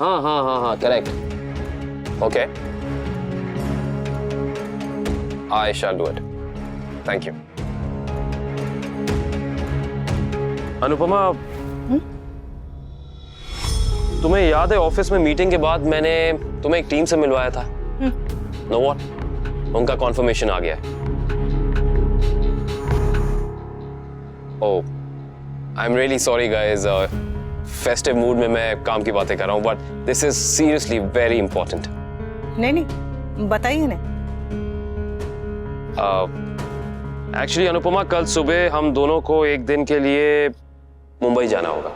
हाँ, correct. Okay. I shall do it. Thank you. Anupama, तुम्हें याद है ऑफिस में मीटिंग के बाद मैंने तुम्हें एक टीम से मिलवाया था? No what? उनका कॉन्फर्मेशन आ गया है. Oh, I am really sorry guys. Festive mood में मैं काम की बातें कर रहा हूँ, but this is seriously very important. नहीं, बताइए ना. एक्चुअली अनुपमा, कल सुबह हम दोनों को एक दिन के लिए मुंबई जाना होगा.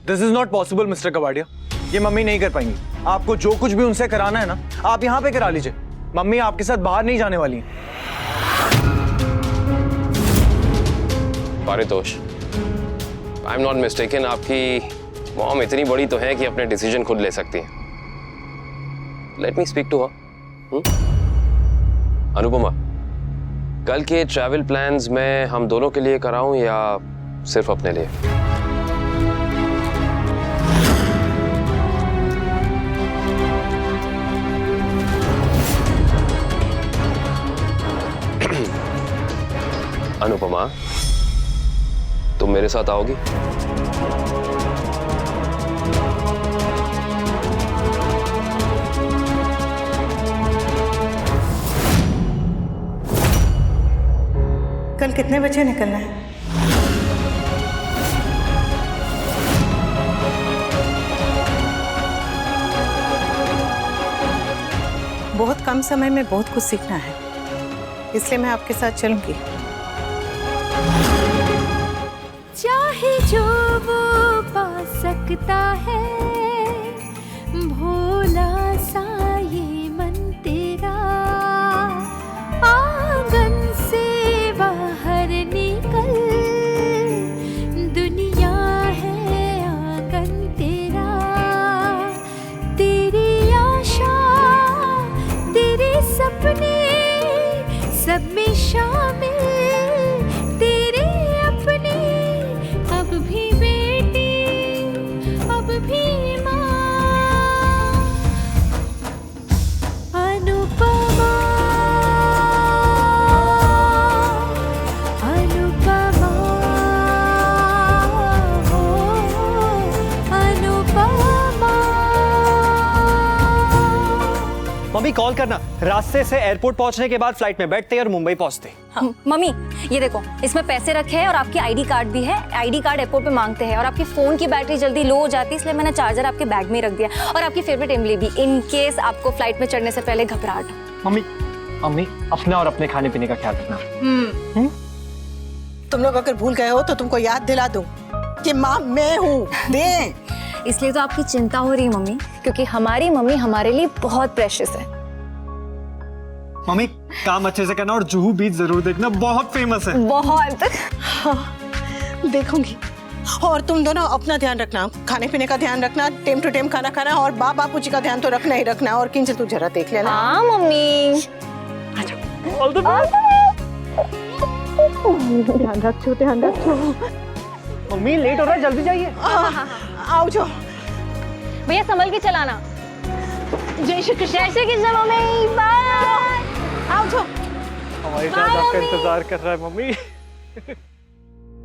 This is not possible mister Kavadia. ये मम्मी नहीं कर पाएंगी. आपको जो कुछ भी उनसे कराना है ना, आप यहाँ पे करा लीजिए. मम्मी आपके साथ बाहर नहीं जाने वाली हैं. Paritosh, I am not mistaken, आपकी मॉम इतनी बड़ी तो है कि अपने डिसीजन खुद ले सकती है. Let me speak to her. Anupama, कल के ट्रैवल प्लान्स में हम दोनों के लिए कराऊं या सिर्फ अपने लिए? अनुपमा, तुम मेरे साथ आओगी? कल कितने बजे निकलना है? बहुत कम समय में बहुत कुछ सीखना है, इसलिए मैं आपके साथ चलूंगी. चाहे जो वो पा सकता है, भोला सा ये मन तेरा, आंगन से बाहर निकल, दुनिया है आंगन तेरा, तेरी आशा तेरे सपने सब में शामिल, तेरे अपने, अब भी बेटी, अब भी माँ, अनुपमा, अनुपमा, हो, अनुपमा. मम्मी कॉल करना. रास्ते से एयरपोर्ट पहुंचने के बाद फ्लाइट में बैठते और मुंबई पहुंचते. हाँ, मम्मी ये देखो, इसमें पैसे रखे हैं और आपकी आईडी कार्ड भी है. आईडी कार्ड एयरपोर्ट पे मांगते हैं और आपके फोन की बैटरी जल्दी लो हो जाती है, इसलिए मैंने चार्जर आपके बैग में रख दिया और आपकी फेवरेट इमली भी, इन केस आपको फ्लाइट में चढ़ने से पहले घबराहट. मम्मी अपना और अपने खाने पीने का ख्याल रखना. तुम लोग अगर भूल गए हो तो तुमको याद दिला दूं कि माँ मैं हूँ. दे. इसलिए तो आपकी चिंता हो रही है मम्मी, क्योंकि हमारी मम्मी हमारे लिए बहुत प्रेशियस है. मम्मी काम अच्छे से करना और जुहू बीच जरूर देखना, बहुत फेमस है. बहुत. हाँ, देखूंगी. और तुम दोनों अपना ध्यान रखना, खाने पीने का ध्यान रखना, टाइम टू टाइम खाना खाना, और बापू जी का ध्यान तो रखना ही रखना. और किंजल तू जरा देख लेना. हाँ मम्मी. ध्यान रखो, ध्यान रखो. मम्मी लेट हो रहा है, जल्दी जाइए. आओ जो. भैया संभल के चलाना. जय श्री कृष्ण. जय श्री कृष्ण मम्मी. बाय. आओ जो. हमारी जहाज आपका इंतजार कर रहा है mummy.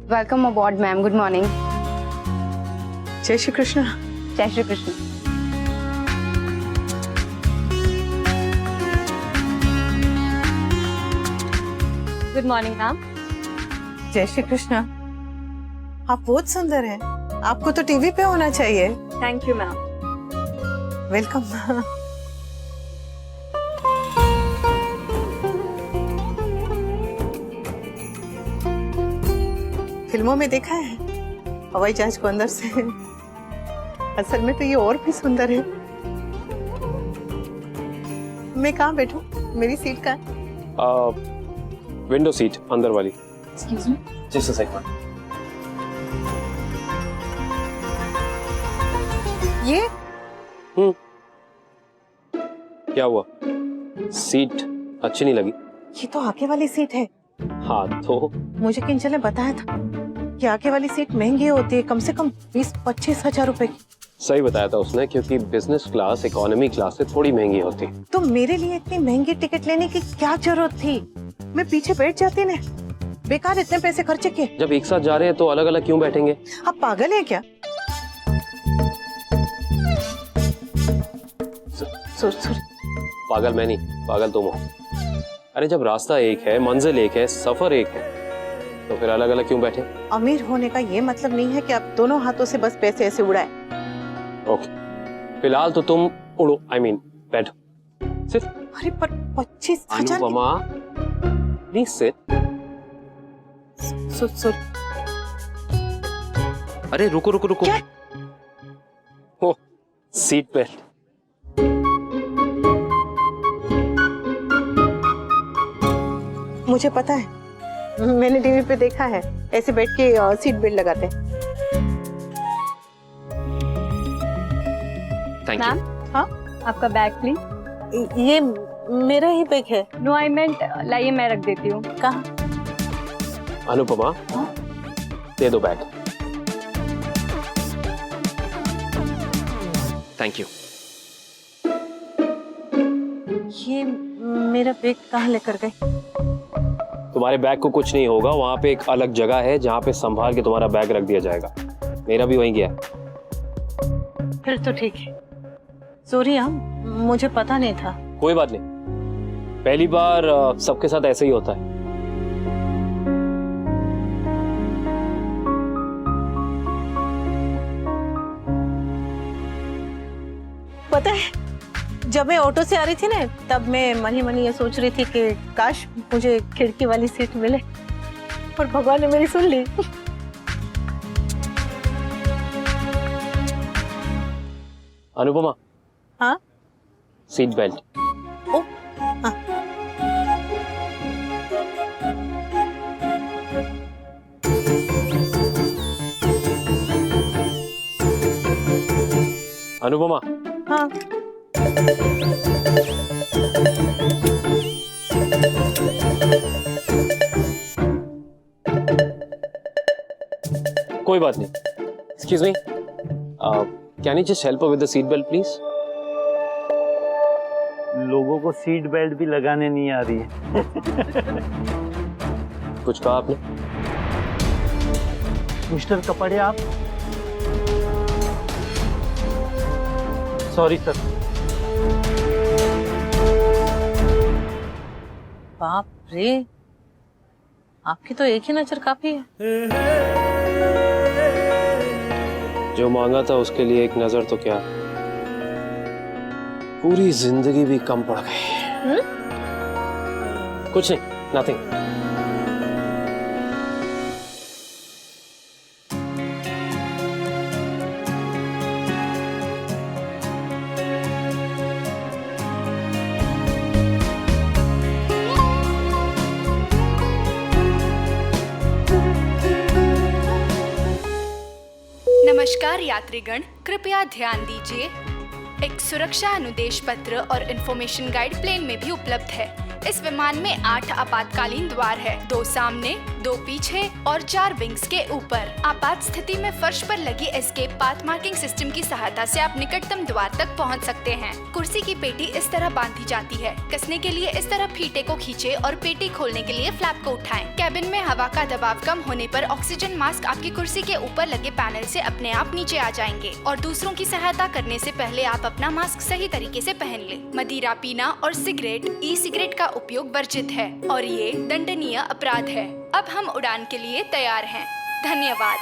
Welcome aboard ma'am. Good morning. जय श्री कृष्ण. जय Shri Krishna. Good morning ma'am. जय श्री कृष्ण. आप बहुत सुंदर हैं. आपको तो टीवी पे होना चाहिए. Thank you ma'am. वेलकम. फिल्मों में देखा है हवाई जहाज को अंदर से, असल में तो ये और भी सुंदर है. मैं कहाँ बैठूं? मेरी सीट कहाँ? विंडो सीट, अंदर वाली. Excuse me. Just a second. ये क्या हुआ? सीट अच्छी नहीं लगी? ये तो आगे वाली सीट है। हाँ तो मुझे किंजल ने बताया था कि आगे वाली सीट महंगी होती है, कम से कम 20-25 हजार रुपए की। सही बताया था उसने, क्योंकि बिजनेस क्लास इकोनॉमी क्लास से थोड़ी महंगी होती है। तो मेरे लिए इतनी महंगी टिकट लेने की क्या जरूरत थी? मैं पीछे बैठ जाती ना, बेकार इतने पैसे खर्चे किए। जब एक साथ जा रहे हैं तो अलग अलग क्यों बैठेंगे? आप पागल हैं क्या? सुर पागल मैं नहीं, पागल तुम हो। अरे जब रास्ता एक है, मंजिल एक है, सफर एक है, तो फिर अलग अलग क्यों बैठे? अमीर होने का ये मतलब नहीं है कि आप दोनों हाथों से बस पैसे ऐसे उड़ाए। ओके, फिलहाल तो तुम उड़ो, I mean, बैठो सिर्फ। अरे पर 25,000। Anupama please sit. सुर अरे रुको रुको रुको। क्या? ओ, सीट बेल्ट। मुझे पता है, मैंने टीवी पे देखा है, ऐसे बैठ के सीट बेल्ट लगाते हैं। Thank ma'am you. हाँ, आपका बैग प्लीज। ये मेरा ही बैग है। नो आई मेंट, लाइए मैं रख देती हूँ। कहाँ? अनुपमा दे दो बैग। Thank you. ये मेरा बैग कहाँ लेकर गए? तुम्हारे बैग को कुछ नहीं होगा, वहां पे एक अलग जगह है जहां पे संभाल के तुम्हारा बैग रख दिया जाएगा। मेरा भी वहीं गया। फिर तो ठीक है। सॉरी हाँ, मुझे पता नहीं था। कोई बात नहीं, पहली बार सबके साथ ऐसे ही होता है। पता है, जब मैं ऑटो से आ रही थी ना, तब मैं मनी मनी ये सोच रही थी कि काश मुझे खिड़की वाली सीट मिले, और भगवान ने मेरी सुन ली। अनुपमा। हाँ? Seat belt. ओ, हाँ। अनुपमा। हाँ। कोई बात नहीं। Excuse me, can you just help with the seat belt please? लोगों को सीट बेल्ट भी लगाने नहीं आ रही है। कुछ कहा आपने? मिस्टर कपड़े आप? Sorry sir. बाप रे, आपकी तो एक ही नजर काफी है। जो मांगा था उसके लिए एक नजर तो क्या, पूरी जिंदगी भी कम पड़ गई। कुछ नहीं, नथिंग। नमस्कार यात्रीगण, कृपया ध्यान दीजिए। एक सुरक्षा अनुदेश पत्र और इन्फॉर्मेशन गाइड प्लेन में भी उपलब्ध है। इस विमान में 8 आपातकालीन द्वार है, 2 सामने, 2 पीछे और 4 विंग्स के ऊपर। आपात स्थिति में फर्श पर लगी एस्केप पाथ मार्किंग सिस्टम की सहायता से आप निकटतम द्वार तक पहुंच सकते हैं। कुर्सी की पेटी इस तरह बांधी जाती है। कसने के लिए इस तरह फीते को खींचे और पेटी खोलने के लिए फ्लैप को उठाएं। कैबिन में हवा का दबाव कम होने पर ऑक्सीजन मास्क आपकी कुर्सी के ऊपर लगे पैनल से अपने आप नीचे आ जाएंगे और दूसरों की सहायता करने से पहले आप अपना मास्क सही तरीके से पहन लें। मदिरा पीना और सिगरेट, ई सिगरेट का उपयोग वर्जित है और ये दंडनीय अपराध है। अब हम उड़ान के लिए तैयार हैं। धन्यवाद।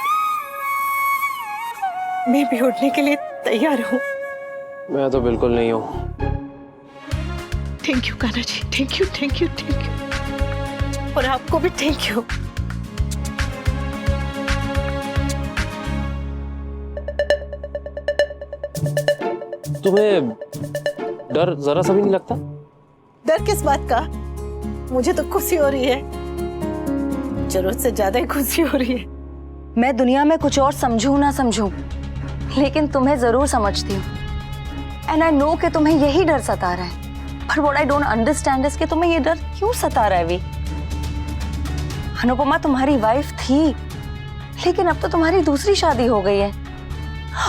मैं भी उड़ने के लिए तैयार हूँ। मैं तो बिल्कुल नहीं हूँ। Thank you Kanha ji, thank you thank you thank you, और आपको भी थैंक यू। तुम्हें डर जरा सा भी नहीं लगता? डर किस बात का? मुझे तो खुशी हो रही है, जरूरत से ज्यादा ही खुशी हो रही है। मैं दुनिया में कुछ और समझूं ना समझूं, लेकिन तुम्हें जरूर समझती हूँ। एंड आई नो कि तुम्हें यही डर सता रहा है। पर what I don't understand is कि तुम्हें ये डर क्यों सता रहा है वी? अनुपमा तुम्हारी वाइफ थी, लेकिन अब तो तुम्हारी दूसरी शादी हो गई है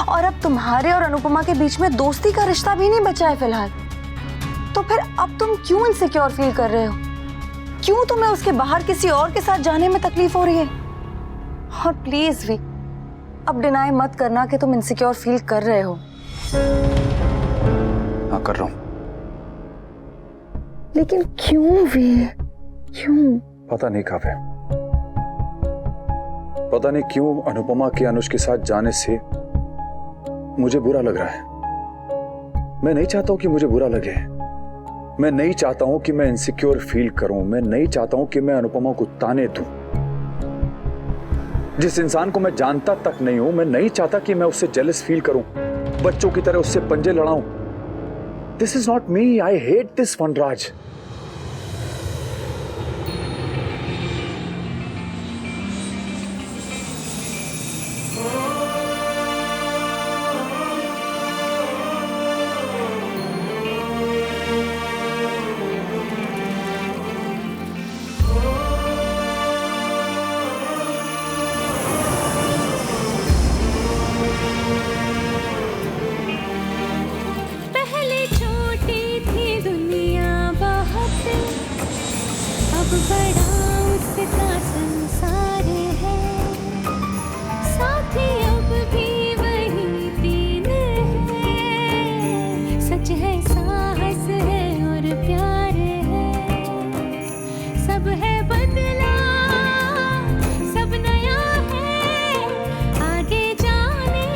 और अब तुम्हारे और अनुपमा के बीच में दोस्ती का रिश्ता भी नहीं बचा है फिलहाल। तो फिर अब तुम क्यों इनसिक्योर फील कर रहे हो? क्यों तुम्हें उसके बाहर किसी और के साथ जाने में तकलीफ हो रही है? और प्लीज वी, अब डिनाई मत करना कि तुम इनसिक्योर फील कर रहे हो। हाँ कर रहा हूँ। लेकिन क्यों वी, क्यों? पता नहीं काव्या, पता नहीं क्यों अनुपमा के अनुज के साथ जाने से मुझे बुरा लग रहा है। मैं नहीं चाहता हूं कि मुझे बुरा लगे, मैं नहीं चाहता हूं कि मैं इनसिक्योर फील करूं, मैं नहीं चाहता हूं कि मैं अनुपमा को ताने दूं। जिस इंसान को मैं जानता तक नहीं हूं, मैं नहीं चाहता कि मैं उससे जेलस फील करूं, बच्चों की तरह उससे पंजे लड़ाऊं। This is not me, I hate this Vanraj. पहले छोटी थी दुनिया बहुत, अब बड़ा उसका संसार है। साथी अब भी वही तीन है, सच है साहस है और प्यार है। सब है बदला, सब नया है, आगे जाने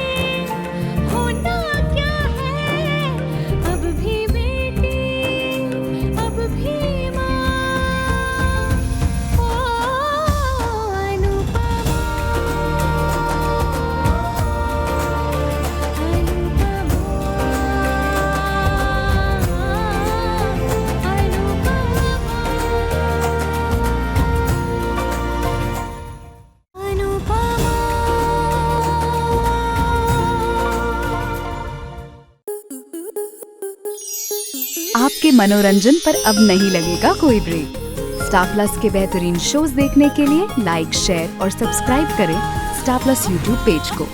होना क्या है। अब भी बेटी, अब भी माँ, ओ अनुपमा, आपके मनोरंजन पर अब नहीं लगेगा कोई ब्रेक। स्टार प्लस के बेहतरीन शोज देखने के लिए लाइक, शेयर और सब्सक्राइब करें स्टार प्लस यूट्यूब पेज को।